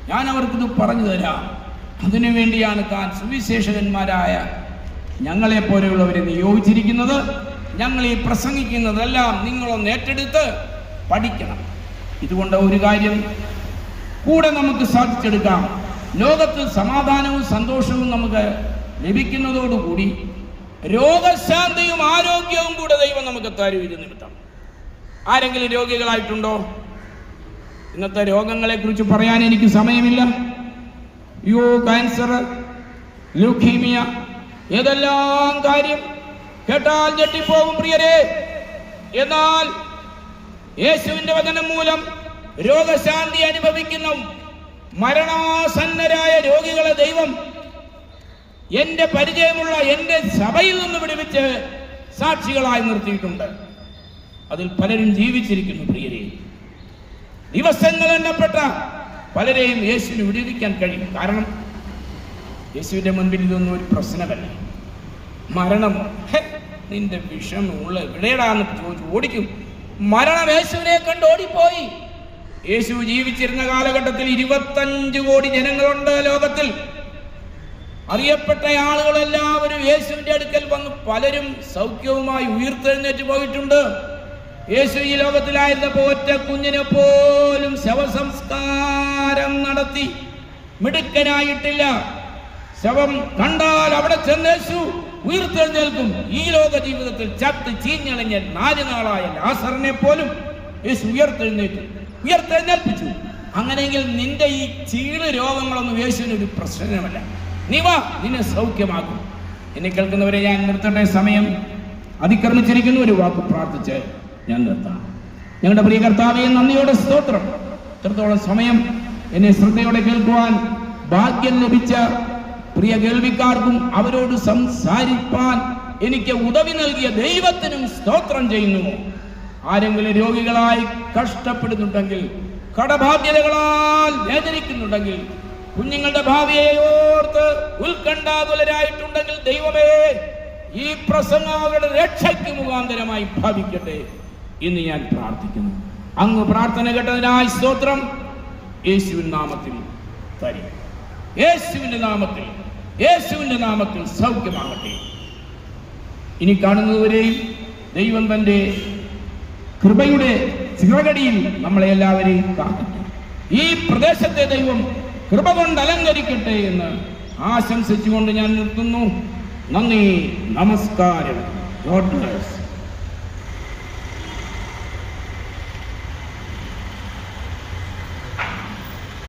ഞാൻ അവർക്കിത് പറഞ്ഞു തരാം. അതിനുവേണ്ടിയാണ് താൻ സുവിശേഷകന്മാരായ ഞങ്ങളെപ്പോലെയുള്ളവരെ നിയോഗിച്ചിരിക്കുന്നത്. ഞങ്ങൾ ഈ പ്രസംഗിക്കുന്നതെല്ലാം നിങ്ങളൊന്ന് ഏറ്റെടുത്ത് പഠിക്കണം. ഇതുകൊണ്ട് ഒരു കാര്യം കൂടെ നമുക്ക് സാധിച്ചെടുക്കാം. ലോകത്തിൽ സമാധാനവും സന്തോഷവും നമുക്ക് ലഭിക്കുന്നതോടുകൂടി രോഗശാന്തിയും ആരോഗ്യവും കൂടെ ദൈവം നമുക്ക് തരും. ഇത് നിമിത്തം ആരെങ്കിലും രോഗികളായിട്ടുണ്ടോ? ഇന്നത്തെ രോഗങ്ങളെ കുറിച്ച് പറയാൻ എനിക്ക് സമയമില്ല. ക്യാൻസർ, ലുക്കീമിയ, ഏതെല്ലാം കാര്യം കേട്ടാൽ ഞെട്ടിപ്പോകും പ്രിയരെ. എന്നാൽ യേശുവിന്റെ വചനം മൂലം രോഗശാന്തി അനുഭവിക്കുന്ന മരണാസന്നരായ രോഗികളെ ദൈവം എന്റെ പരിചയമുള്ള എന്റെ സഭയിൽ നിന്ന് വിടുവിച്ച് സാക്ഷികളായി നിർത്തിയിട്ടുണ്ട്. അതിൽ പലരും ജീവിച്ചിരിക്കുന്നു പ്രിയരെ. ദിവസങ്ങൾ എണ്ണപ്പെട്ട പലരെയും യേശുവിന് വിടുവിക്കാൻ കഴിയും. കാരണം യേശുവിന്റെ മുൻപിൽ ഇതൊന്നും ഒരു പ്രശ്നമല്ല. മരണം നിന്റെ വിഷമുള്ള എവിടെയാണെന്ന് ചോദിച്ചു ഓടിക്കും. മരണം യേശുവിനെ കണ്ട് ഓടിപ്പോയി. യേശു ജീവിച്ചിരുന്ന കാലഘട്ടത്തിൽ 25 കോടി ജനങ്ങളുണ്ട് ലോകത്തിൽ. അറിയപ്പെട്ട ആളുകളെല്ലാവരും യേശുവിന്റെ അടുക്കൽ വന്ന് പലരും സൗഖ്യവുമായി ഉയർത്തെഴുന്നേറ്റ് പോയിട്ടുണ്ട്. യേശു ഈ ലോകത്തിലായിരുന്നപ്പോൾ ഒറ്റ കുഞ്ഞിനെ പോലും ശവസംസ്കാരം നടത്തി മിടുക്കനായിട്ടില്ല. ശവം കണ്ടാൽ അവിടെ ചെന്നേശു ഉയർത്തെഴുന്നേൽക്കും. ഈ ലോക ജീവിതത്തിൽ ചത്ത് ചീഞ്ഞളിഞ്ഞ 4 നാളായ ലാസറിനെ പോലും യേശു ഉയർത്തെഴുന്നേൽപ്പിച്ചു. അങ്ങനെയെങ്കിൽ നിന്റെ ഈ ചീള് രോഗങ്ങളൊന്നും യേശുവിന് ഒരു പ്രശ്നമല്ല. നീ വാ, നിന്നെ സൗഖ്യമാക്കും. എന്നെ കേൾക്കുന്നവരെ ഞാൻ നിർത്തട്ടെ. സമയം അതിക്രമിച്ചിരിക്കുന്നു. ഒരു വാക്ക് പ്രാർത്ഥിച്ച് ഞാൻ നിർത്താം. ഞങ്ങളുടെ പ്രിയ കർത്താവേ, നന്ദിയോടെ സ്തോത്രം. ഇത്രത്തോളം സമയം എന്നെ ശ്രദ്ധയോടെ കേൾക്കുവാൻ ഭാഗ്യം ലഭിച്ച പ്രിയ കേൾവിക്കാർക്കും അവരോട് സംസാരിപ്പാൻ എനിക്ക് ഉദവി നൽകിയ ദൈവത്തിനും സ്തോത്രം ചെയ്യുന്നു. ആരെങ്കിലും രോഗികളായി കഷ്ടപ്പെടുന്നുണ്ടെങ്കിൽ, കടബാധ്യതകളാൽ വേദനിക്കുന്നുണ്ടെങ്കിൽ, കുഞ്ഞുങ്ങളുടെ ഭാവിയെ ഓർത്ത് ഉത്കണ്ഠാകുലരായിട്ടുണ്ടെങ്കിൽ, ദൈവമേ, ഈ പ്രസംഗം അവരുടെ രക്ഷയ്ക്ക് മുഖാന്തരമായി ഭാവിക്കട്ടെ എന്ന് ഞാൻ പ്രാർത്ഥിക്കുന്നു. അങ്ങ് പ്രാർത്ഥന കേട്ടതിനായി സ്തോത്രം. യേശുവിൻ നാമത്തിൽ തരും. യേശുവിന്റെ നാമത്തിൽ സൗഖ്യമാകട്ടെ. ഇനി കാണുന്നവരെയും ദൈവം തന്റെ കൃപയുടെ ചിറകടിയിൽ നമ്മളെ എല്ലാവരെയും കാക്കട്ടെ. ഈ പ്രദേശത്തെ ദൈവം കൃപ കൊണ്ട് അലങ്കരിക്കട്ടെ എന്ന് ആശംസിച്ചുകൊണ്ട് ഞാൻ നിർത്തുന്നു. നന്ദി, നമസ്കാരം. God bless.